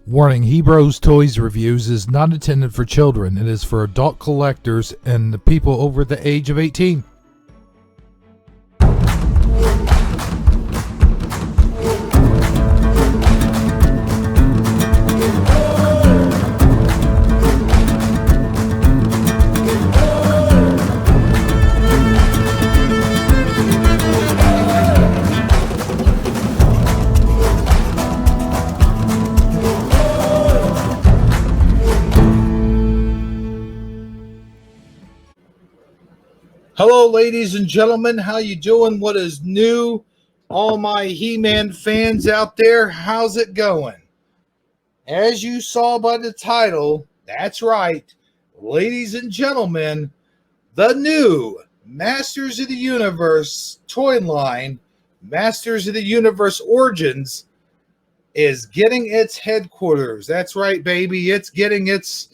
Warning, Hebrews Toys Reviews is not intended for children. It is for adult collectors and the people over the age of 18. Hello, ladies and gentlemen. How you doing? What is new? All my He-Man fans out there, how's it going? As you saw by the title, that's right, ladies and gentlemen, the new Masters of the Universe toy line, Masters of the Universe Origins, is getting its headquarters. That's right, baby. It's getting its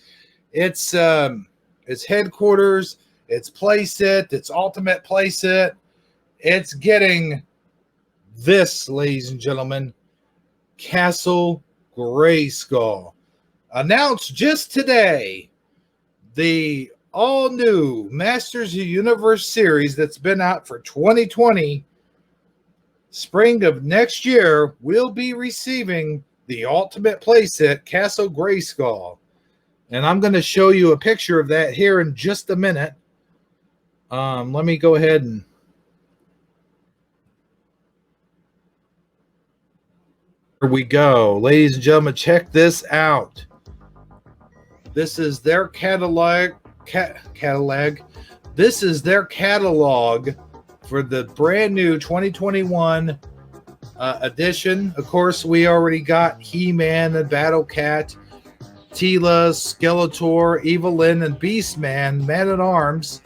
headquarters. Its playset, its ultimate playset. It's getting this, ladies and gentlemen, Castle Grayskull. Announced just today, the all-new Masters of the Universe series that's been out for 2020, spring of next year, will be receiving the ultimate playset, Castle Grayskull. And I'm going to show you a picture of that here in just a minute. Let me go ahead and here we go. Ladies and gentlemen, check this out. This is their catalog. This is their catalog for the brand new 2021 edition. Of course, we already got He-Man and Battle Cat, Teela, Skeletor, Evelyn, and Beastman, Man-at-Arms.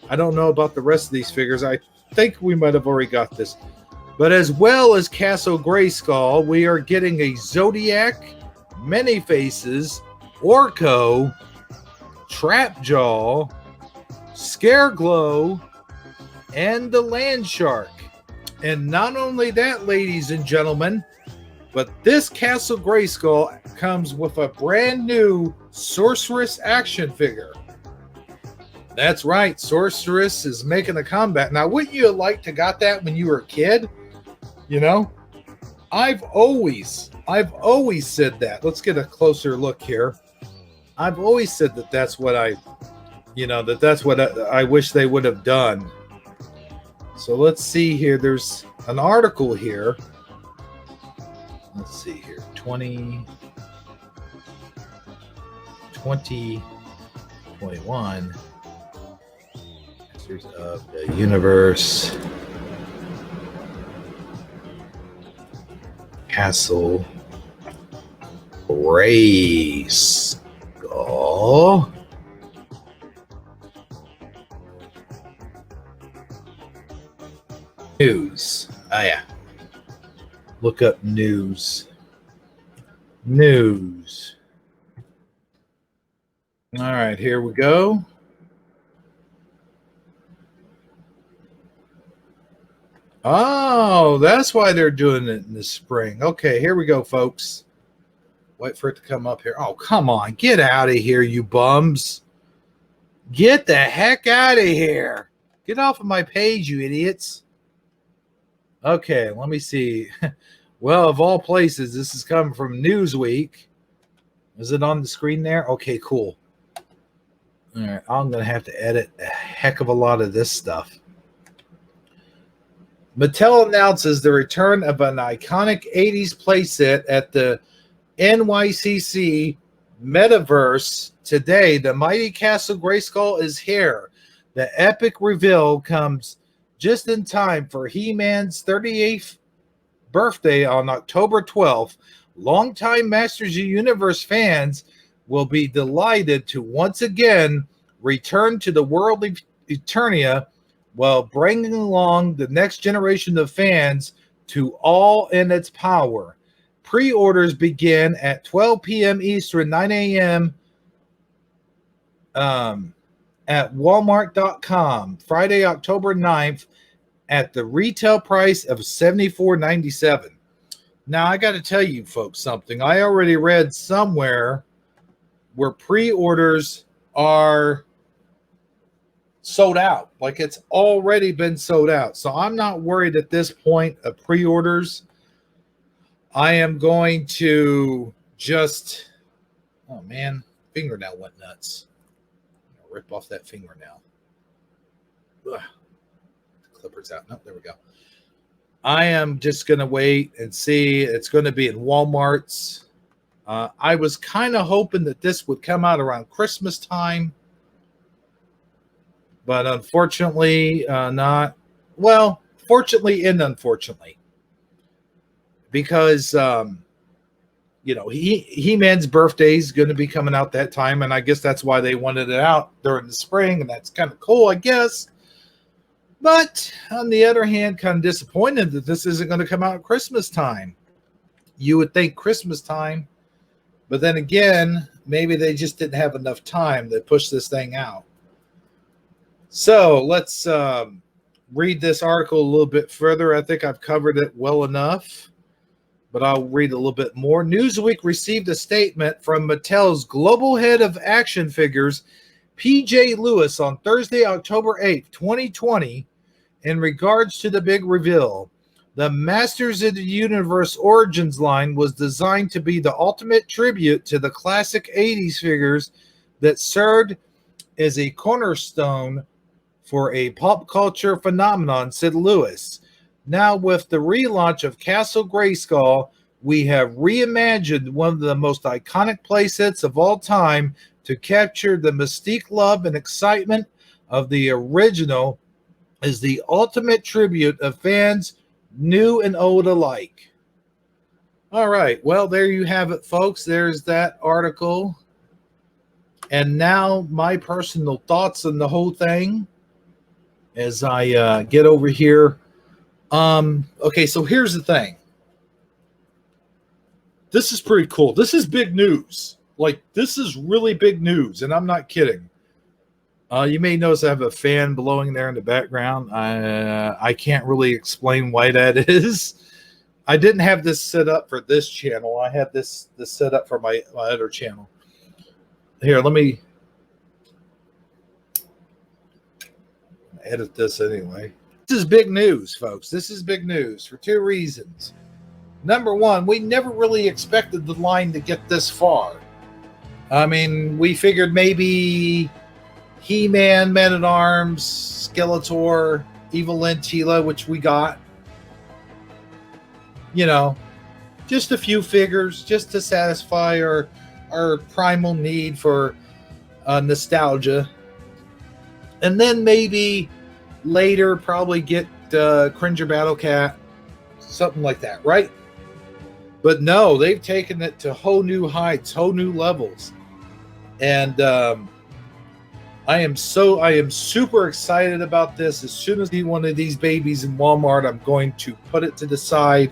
I don't know about the rest of these figures. I think we might have already got this. But as well as Castle Grayskull, we are getting a Zodiac, Many Faces, Orko, Trapjaw, Scareglow, and the Land Shark. And not only that, ladies and gentlemen, but this Castle Grayskull comes with a brand new Sorceress action figure. That's right, Sorceress is making a comeback. Now, wouldn't you have liked to got that when you were a kid? You know, I've always said that. Let's get a closer look here. I've always said that that's what that's what I wish they would have done. So let's see here. There's an article here. Let's see here. 2021. Of the Universe Castle Grayskull. News. Oh yeah. Look up news. News. All right, here we go. Oh, that's why they're doing it in the spring. Okay, here we go, folks. Wait for it to come up here. Oh, come on. Get out of here, you bums. Get the heck out of here. Get off of my page, you idiots. Okay, let me see. Well, of all places, this is coming from Newsweek. Is it on the screen there? Okay, cool. All right, I'm going to have to edit a heck of a lot of this stuff. Mattel announces the return of an iconic 80s playset at the NYCC Metaverse today. The mighty Castle Grayskull is here. The epic reveal comes just in time for He-Man's 38th birthday on October 12th. Longtime Masters of the Universe fans will be delighted to once again return to the world of Eternia, while bringing along the next generation of fans to all in its power. Pre-orders begin at 12 p.m. Eastern, 9 a.m. At Walmart.com, Friday, October 9th, at the retail price of $74.97. Now, I got to tell you folks something. I already read somewhere where pre-orders are sold out. Like it's already been sold out. So I'm not worried at this point of pre-orders. I am going to just, oh man, fingernail went nuts. I'll rip off that fingernail. Ugh. The clipper's out. No, there we go. I am just going to wait and see. It's going to be in Walmart's. I was kind of hoping that this would come out around Christmas time, but unfortunately not. Well, fortunately and unfortunately, because He-Man's birthday is going to be coming out that time, and I guess that's why they wanted it out during the spring, and that's kind of cool, I guess. But on the other hand, kind of disappointed that this isn't going to come out at Christmas time. You would think Christmas time, but then again, maybe they just didn't have enough time to push this thing out. So let's read this article a little bit further. I think I've covered it well enough, but I'll read a little bit more. Newsweek received a statement from Mattel's global head of action figures, P.J. Lewis, on Thursday, October 8th, 2020, in regards to the big reveal. The Masters of the Universe Origins line was designed to be the ultimate tribute to the classic 80s figures that served as a cornerstone for a pop culture phenomenon, said Lewis. Now, with the relaunch of Castle Grayskull, we have reimagined one of the most iconic playsets of all time to capture the mystique, love, and excitement of the original as the ultimate tribute of fans, new and old alike. All right, well, there you have it, folks. There's that article. And now my personal thoughts on the whole thing as I get over here. Okay, so here's the thing. This is pretty cool. This is big news. Like, this is really big news, and I'm not kidding. You may notice I have a fan blowing there in the background. I can't really explain why that is. I didn't have this set up for this channel. I had this set up for my other channel. Here, let me edit this anyway. This is big news, folks. This is big news for two reasons. Number one, we never really expected the line to get this far. I mean, we figured maybe He-Man, Man-at-Arms, Skeletor, Evelyn, Tila, which we got. You know, just a few figures just to satisfy our primal need for nostalgia. And then maybe later probably get Cringer Battle Cat, something like that, right? But no, they've taken it to whole new heights, whole new levels. And I am super excited about this. As soon as I see one of these babies in Walmart, I'm going to put it to the side.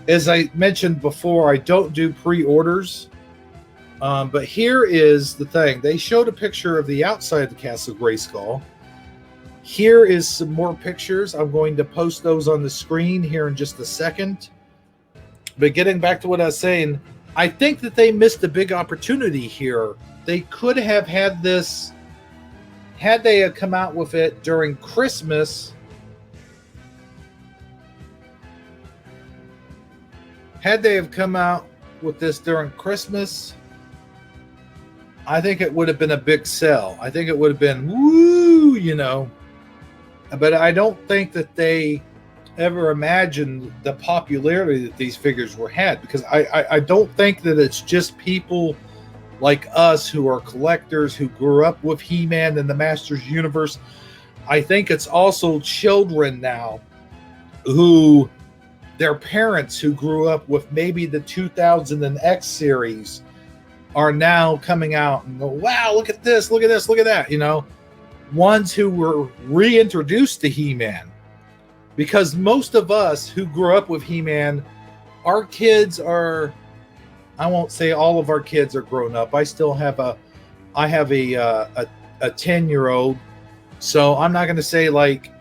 As I mentioned before, I don't do pre-orders. But here is the thing. They showed a picture of the outside of the Castle Grayskull. Here is some more pictures. I'm going to post those on the screen here in just a second. But getting back to what I was saying, I think that they missed a big opportunity here. They could have had this, had they have come out with it during Christmas. Had they have come out with this during Christmas, I think it would have been a big sell. I think it would have been, woo, you know. But I don't think that they ever imagined the popularity that these figures were had, because I don't think that it's just people like us who are collectors who grew up with He-Man and the Masters Universe. I think it's also children now who, their parents who grew up with maybe the 2000 and X series are now coming out and go, wow, look at this, look at this, look at that, you know, ones who were reintroduced to He-Man. Because most of us who grew up with He-Man, our kids are, I won't say all of our kids are grown up. I still have a 10-year-old, so I'm not going to say like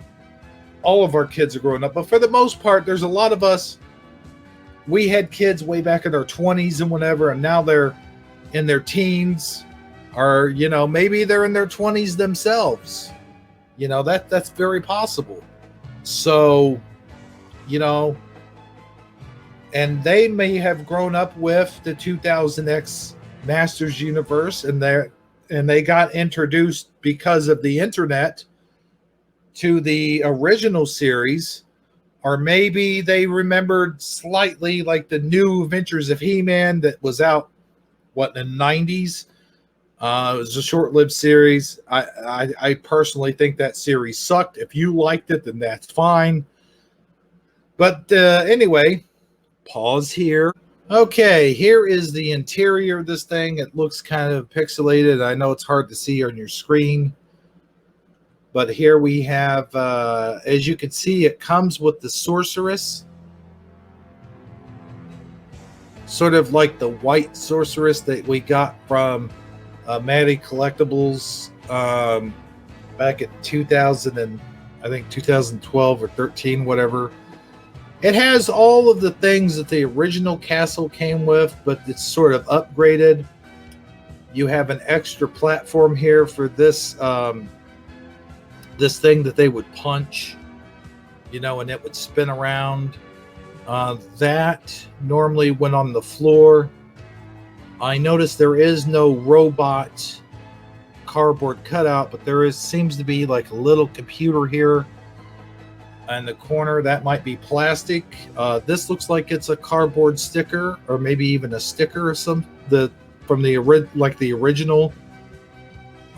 all of our kids are grown up, but for the most part, there's a lot of us we had kids way back in their 20s and whatever, and now they're in their teens, or maybe they're in their 20s themselves. That's very possible. So, and they may have grown up with the 2000X Masters universe, and they got introduced because of the internet to the original series, or maybe they remembered slightly like the New Adventures of He-Man that was out in the 90s. It was a short-lived series. I personally think that series sucked. If you liked it, then that's fine. But anyway, pause here. Okay, here is the interior of this thing. It looks kind of pixelated. I know it's hard to see on your screen. But here we have, as you can see, it comes with the Sorceress. Sort of like the white Sorceress that we got from Matty Collectibles back in 2000 and I think 2012 or 13, whatever. It has all of the things that the original castle came with, but it's sort of upgraded. You have an extra platform here for this this thing that they would punch, and it would spin around. That normally went on the floor. I noticed there is no robot cardboard cutout, but there seems to be like a little computer here in the corner. That might be plastic. This looks like it's a cardboard sticker, or maybe even a sticker or from the original.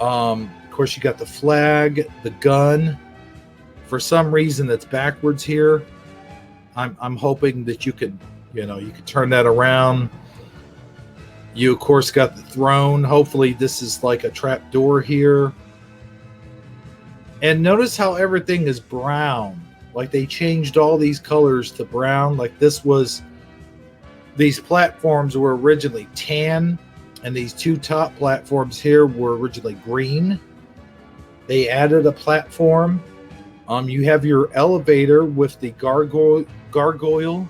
Of course, you got the flag, the gun. For some reason, it's backwards here. I'm hoping that you could turn that around. You, of course, got the throne. Hopefully, this is like a trap door here. And notice how everything is brown. Like they changed all these colors to brown. Like these platforms were originally tan, and these two top platforms here were originally green. They added a platform. You have your elevator with the gargoyle.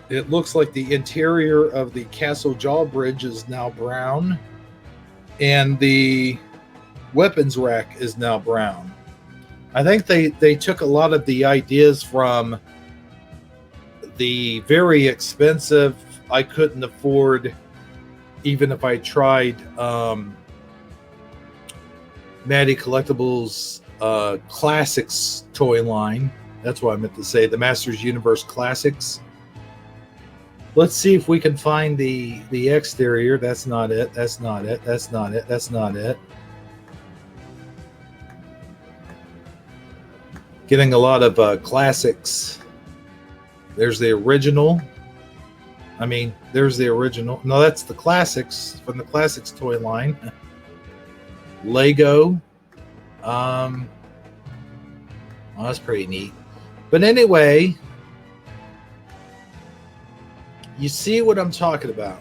It looks like the interior of the castle drawbridge is now brown, and the weapons rack is now brown. I think they took a lot of the ideas from the very expensive, I couldn't afford even if I tried, Matty Collectibles Classics toy line. That's what I meant to say, the Masters Universe Classics. Let's see if we can find the exterior. That's not it. That's not it. That's not it. That's not it. Getting a lot of classics. There's the original. There's the original. No, that's the classics from the Classics toy line. Lego. Well, that's pretty neat. But anyway, you see what I'm talking about.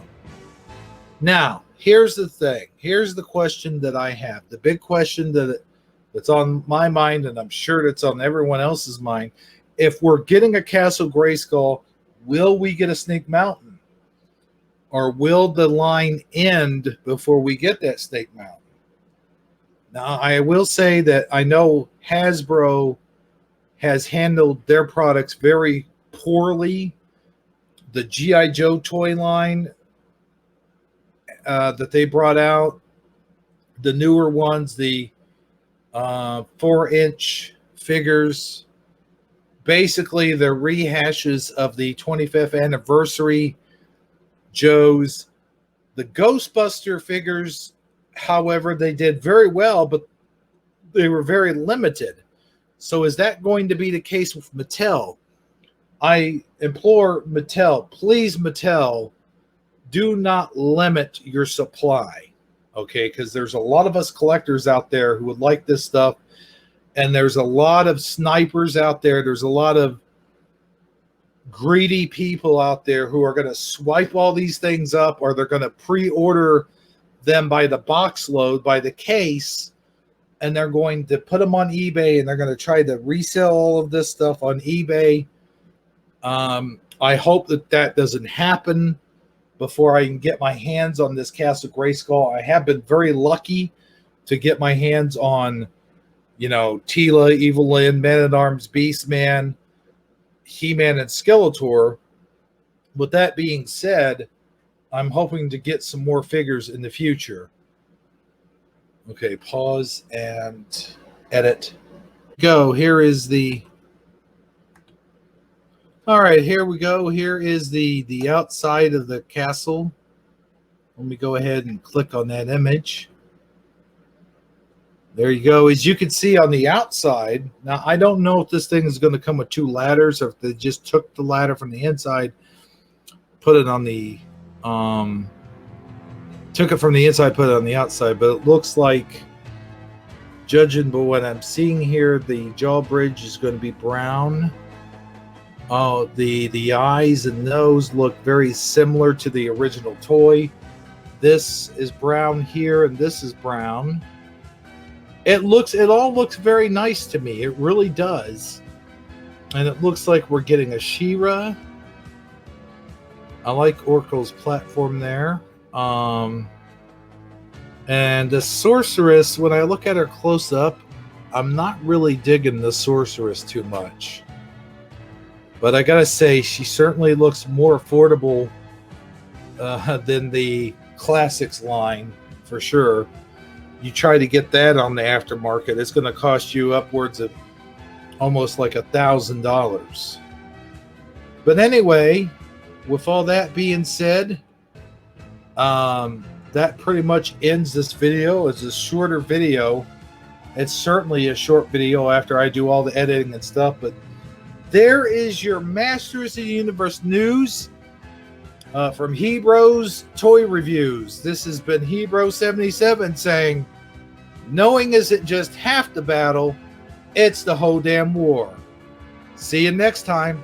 Now, here's the thing. Here's the question that I have. The big question that's on my mind, and I'm sure that's on everyone else's mind. If we're getting a Castle Grayskull, will we get a Snake Mountain? Or will the line end before we get that Snake Mountain? Now, I will say that I know Hasbro has handled their products very poorly. The G.I. Joe toy line that they brought out, the newer ones, the 4-inch figures, basically they're rehashes of the 25th anniversary Joes. The Ghostbuster figures, however, they did very well, but they were very limited. So is that going to be the case with Mattel? I implore Mattel, please, Mattel, do not limit your supply, okay? Because there's a lot of us collectors out there who would like this stuff, and there's a lot of snipers out there. There's a lot of greedy people out there who are going to swipe all these things up, or they're going to pre-order them by the box load, by the case, and they're going to put them on eBay, and they're going to try to resell all of this stuff on eBay. I hope that that doesn't happen before I can get my hands on this Castle Grayskull. I have been very lucky to get my hands on, Tila, Evil Lyn, Man-at-Arms, Beastman, He-Man, and Skeletor. With that being said, I'm hoping to get some more figures in the future. Okay, pause and edit. Go. Here is the... All right, here we go. Here is the outside of the castle. Let me go ahead and click on that image. There you go. As you can see on the outside, now I don't know if this thing is going to come with 2 ladders or if they just took the ladder from the inside, put it on the took it from the inside, put it on the outside, but it looks like, judging by what I'm seeing here, the jaw bridge is going to be brown. Oh, the eyes and nose look very similar to the original toy. This is brown here, and this is brown. It all looks very nice to me. It really does. And it looks like we're getting a She-Ra. I like Oracle's platform there. And the Sorceress, when I look at her close up, I'm not really digging the Sorceress too much. But I gotta say, she certainly looks more affordable than the Classics line, for sure. You try to get that on the aftermarket, it's going to cost you upwards of almost like $1,000. But anyway, with all that being said, that pretty much ends this video. It's a shorter video. It's certainly a short video after I do all the editing and stuff, but there is your Masters of the Universe news from Hebro's Toy Reviews. This has been Hebro77 saying, knowing isn't just half the battle, it's the whole damn war. See you next time.